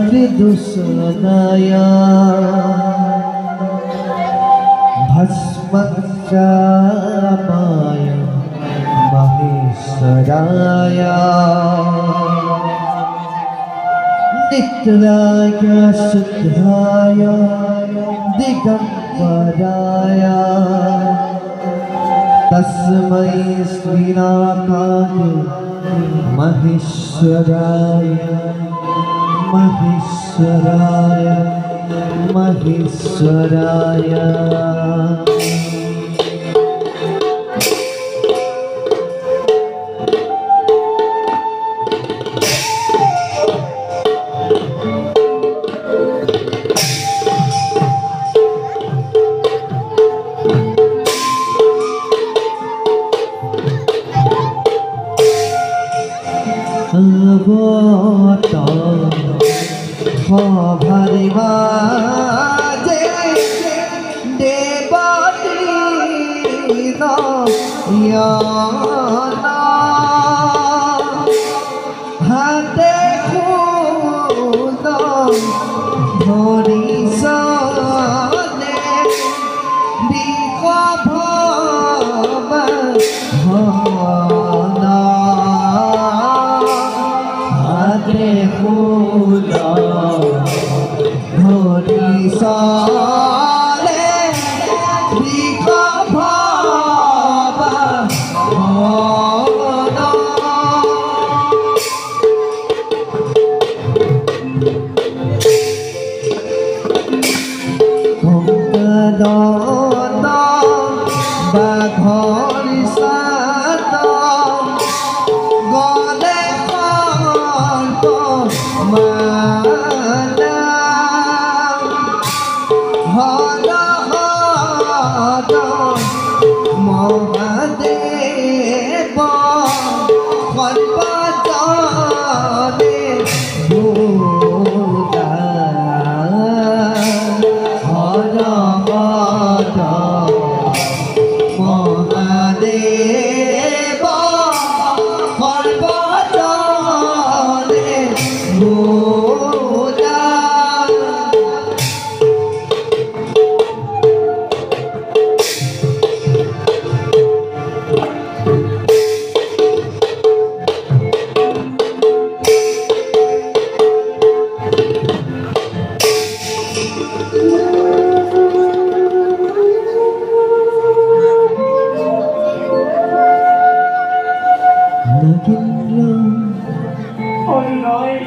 त्रिदुषणाय भस्मचापाय महेश्वराय नित्याय शुद्धाय दिगंबराय तस्मै श्रीनाथाय महेश्वराय महेश्वराय महेश्वराय भारी बाजे देवती याना हाथे खुदा धोरी साने दिखा भाव भाना हाथे खुदा धोरी साने दिखा भाव भाना दाना बाघरी साता गले पांच माला हरा हरा महादेव सर्वजाने भूला हरा महादेव सर्वजाने भूला Ôi nói,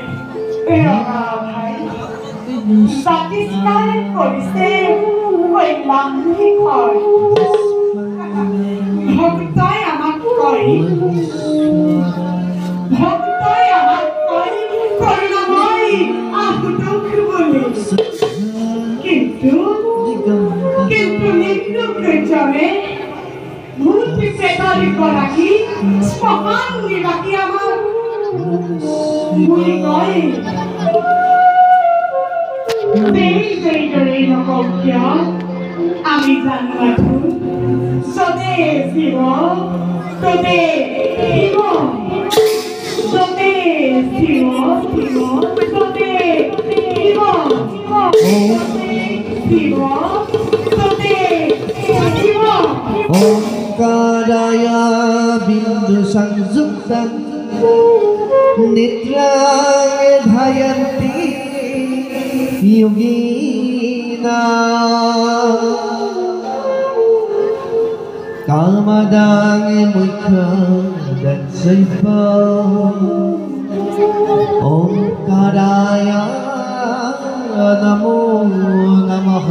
bây giờ thấy Giặc đi tay khỏi xe, khỏi lắm khi khỏi Một tối à mặt khỏi Một tối à mặt khỏi Khỏi là môi, à phụ đâu cứ bùi কিন্তু নিন্দু প্রয়োজনে মূর্তি পেটারি করাকি স্পহান নিবাকি আমার মুড়ি কয় দেই করে নকম কিয় আমি জানো আঠু সদে শিব তোদে শিব সদে শিব শিব সদে শিব শিব সদে শিব ओंकाराय बिंदु संयुक्तं निद्राय ध्यायन्ति योगिना कामदां मुख्यं ओंकाराय नमो नमः